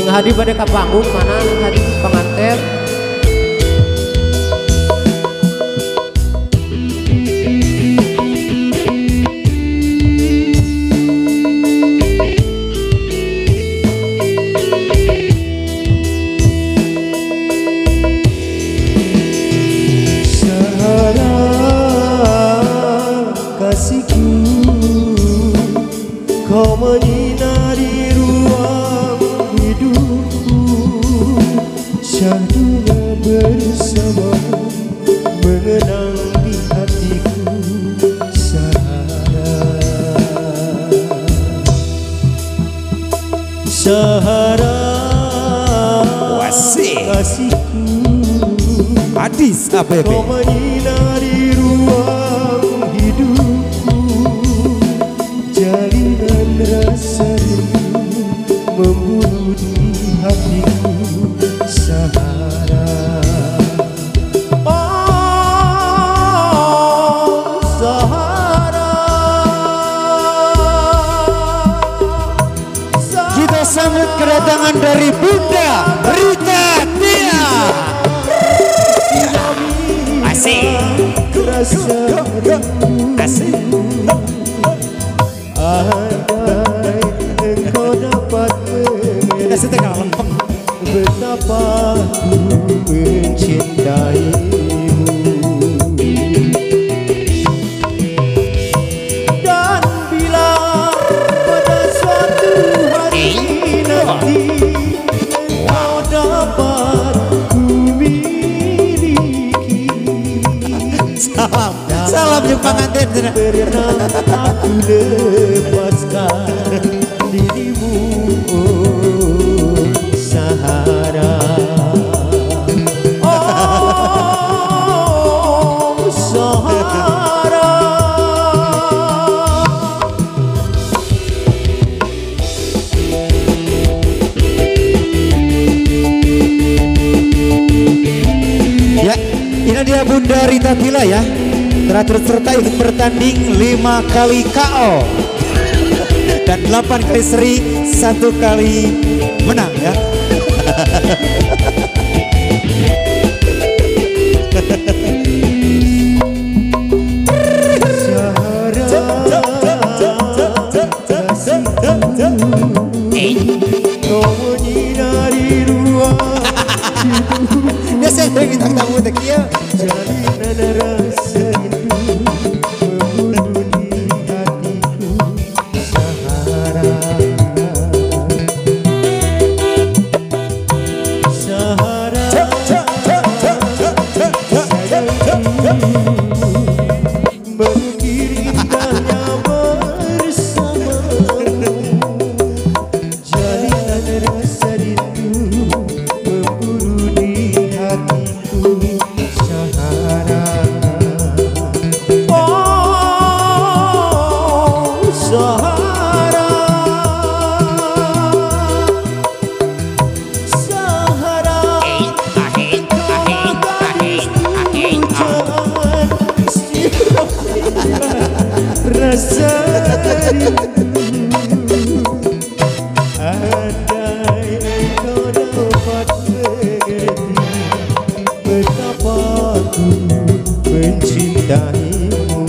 Hadi pada ke panggung mana Hadi pengantin. Kasihku, kau menyinari ruang hidupku, syahdunya bersamamu mengenang di hatiku. Sahara, Sahara, kasihku, Adis APP. kau menyinari ruang hidupku, jalinan rasa rindu membunuh di hatiku. Sahara, oh Sahara, Kita sambut kedatangan dari Bunda Rita Tia. Asik. Asik. Andai engkau dapat mengerti betapa ku mencintaimu, dan bila pada suatu hari nanti engkau dapat ku miliki, Salam yang pengantin. pernah aku lepaskan dirimu, oh Sahara, oh Sahara. Ya, ini dia Bunda Rita Tila ya. Teratur serta ikut bertanding 5 kali KO dan 8 kali seri, 1 kali menang ya. Kau menyinari ruang Dia saya bintang tamu tak ya. jalinan rasa rindu membunuh di hatiku. Sahara, Sahara, mengukir indahnya bersamamu, jalinan rasa rindu membunuh di hatiku. Sahara, oh Sahara, Sahara, rasa rindu. Andai engkau dapat mengerti betapa ku mencintaimu,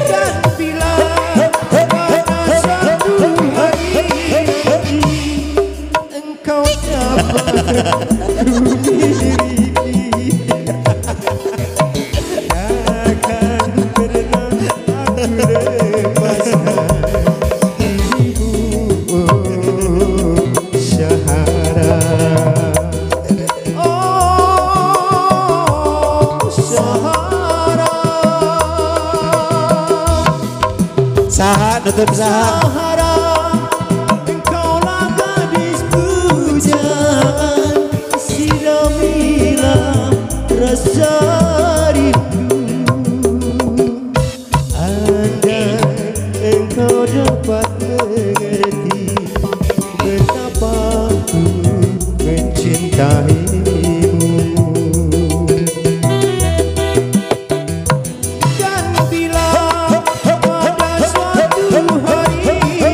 dan bila pada suatu hari nanti engkau dapat ku miliki, takkan pernah aku lepaskan dirimu, oh Sahara, oh Sahara, Saha nutup saha. Sahara, engkaulah gadis pujaan, siramilah rasa rindu. Andai engkau dapat mengerti betapa ku mencintaimu, dan bila pada suatu hari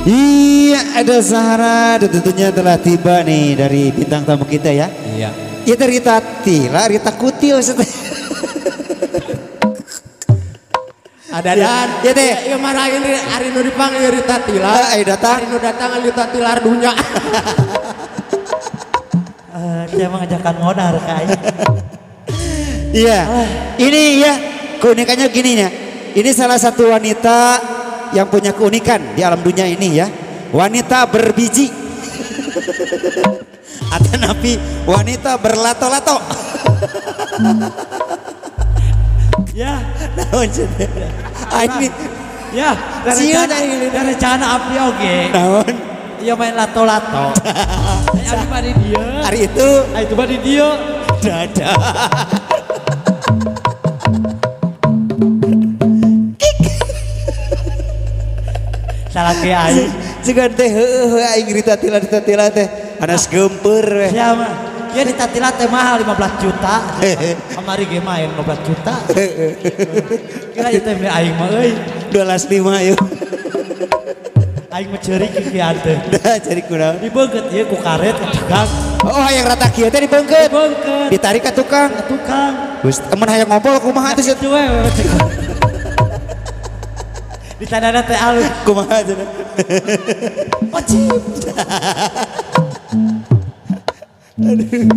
Iya, ada Zahra dan tentunya telah tiba nih dari bintang tamu kita ya. Iya. Itu Rita Tila, Rita Kutil. Ada dan ya teh. Ya marahin hari nu dipanggil Rita Tila. Ayo datang. Hari nu datang Rita Tila dunya. Dia mengajarkan modal kayak. Iya. Ini ya keunikannya gini ya. Ini salah satu wanita yang punya keunikan di alam dunia ini ya. Wanita berbiji. Atau nabi wanita berlato-lato. Ya, Naon cenah? Ini ya dari cana api oke. naon? Iya main lato-lato. Ari mah di dia. Hari itu Itu mah di dia. dada. Salah ke aing. Cegan teh heueuh aing Rita Tila teh. Anas gempeur weh. Ya mah. Ya di Tatila teh mahal 15 juta. Kamari ge main 15 juta. Kira itu beli aing mah euy. 12.5 yuk. Aing mah ceurik kieu teh. Dah cari kunaon. Dibeungeut ieu ku karet ka tukang. Oh hayang rata kieu teh dibeungkeut. Dibeungkeut Ditarik ka tukang. ka tukang. Geus temen hayang ngobrol kumaha teh Itu we di tandana teh alus. kumaha cenah. Ocip.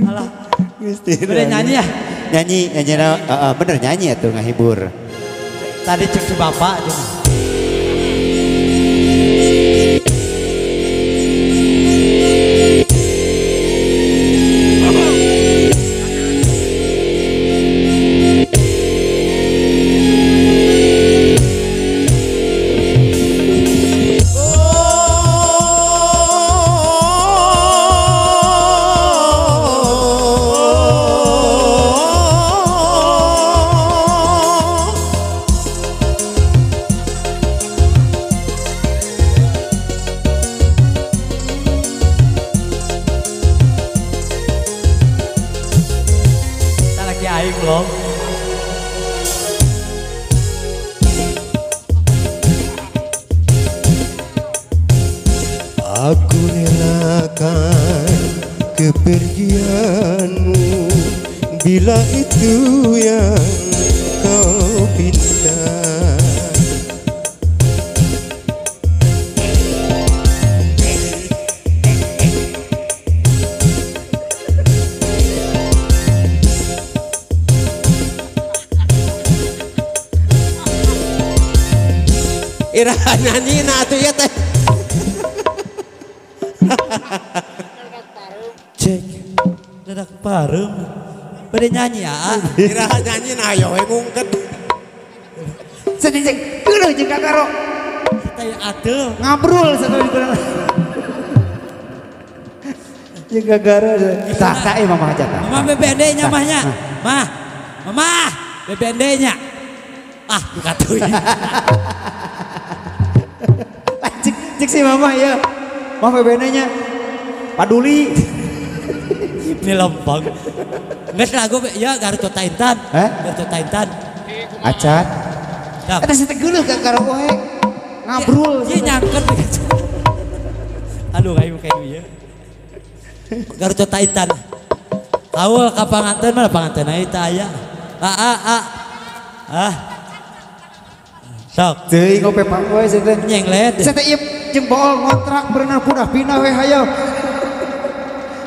Alah, Gusti. bener nyanyi ya? Nyanyi bener nyanyi atuh ngahibur. Tadi cek si bapak aja. Aing belum. Aku relakan kepergianmu bila itu yang kau pinta. Ira nyanyi na atuh ya teh. Cek. Dadak pareum. Bade nyanyi ya. Ira nyanyi na ayo we ngungket. Sedih geuleuh jeung kakaro. Kita yang atuh. Ngabrul satu di kurang. Jeung gagara. Tah ieu mah aja tah. Mama BBND nya mahnya. Mah. Mama, BBND nya. Ah, dikatuin. Cik si mama ya. Mama bebenanya paduli. Ini lempeng. Nges lagu ya Garut Taintan. Garut Taintan. Acat. Ada sete geuleuh ka karo wae. Ngabrul. Ieu nyangket. Aduh kayu ieu. Garut Taintan. Awal ka panganten mah panganten eta aya. Sok. Teuing ngope pang wae sete. Nyenglet. Sete ieu jeung bool ngontrak berenang punah pindah we hayo.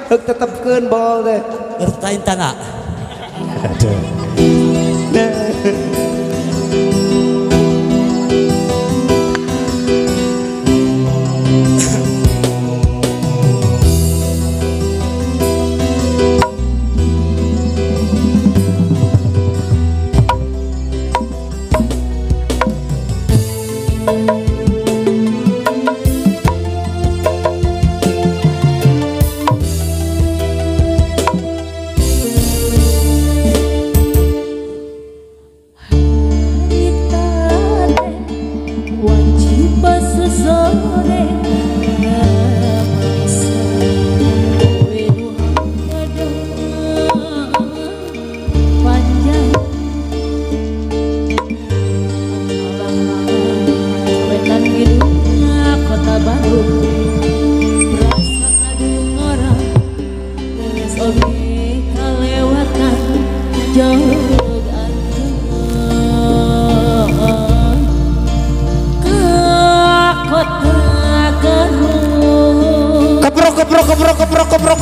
Heuk tetepkeun bool teh. Garut Taintan ah.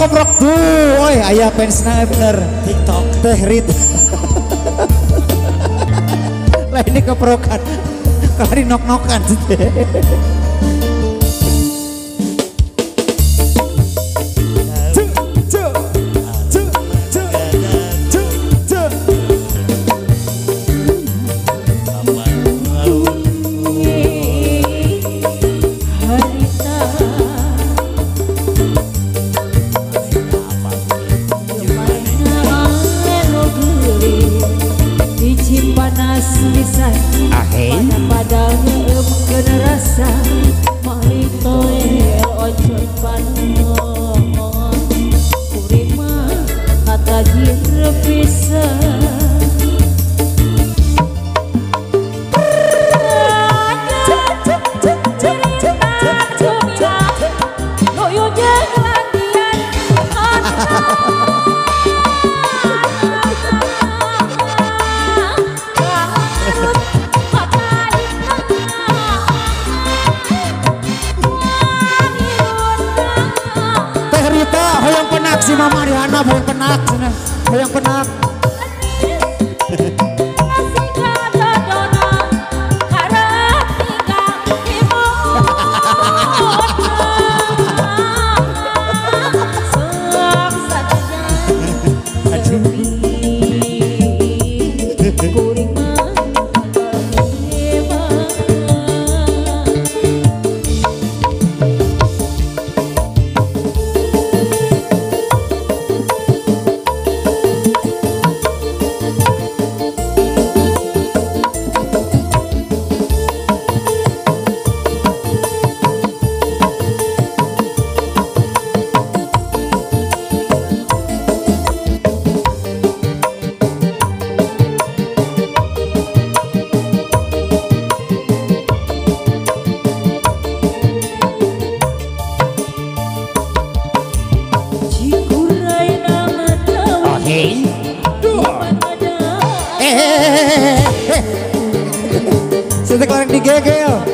Keprok tuh, oi ayah pensna bener TikTok teh Rit. Lah ini keprokan, kalau di nok-nokan sih. Si mama di handap hoyong penak sana, hoyong penak. Setek orang digegel.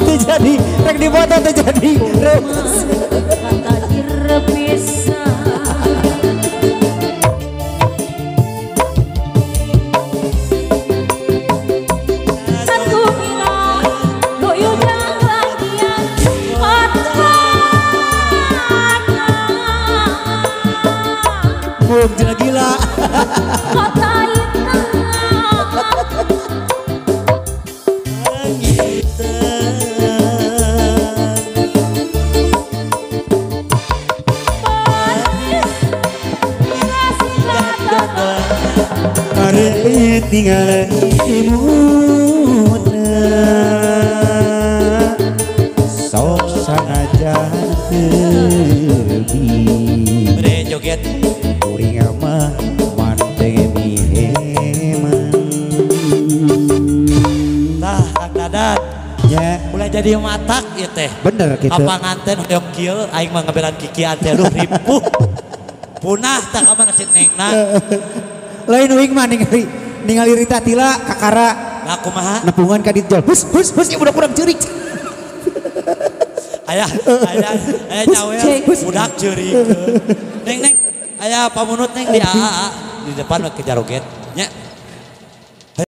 Terjadi, rek di foto terjadi. Kata direpisa. dong gila-gila. Kota hitam Are tinggal imutna sok sangajan tebi Bre joget. kuring mah manteng miheman Tah Kang Dadat. ya Mulai jadi matak ya teh. bener gitu. Apa nganten hoyong kieu aing mah ngabelan kiki ante lu ripuh. Punah tah ka mana cek nengna. Lain uing mah ningali Rita Tila kakara Nah kumaha? nepungan ka ditjol. Hus ieu budak-budak ceurik. Aya nyawer budak ceurik. Neng aya pamunut neng di AA di depan ke jaroget nya.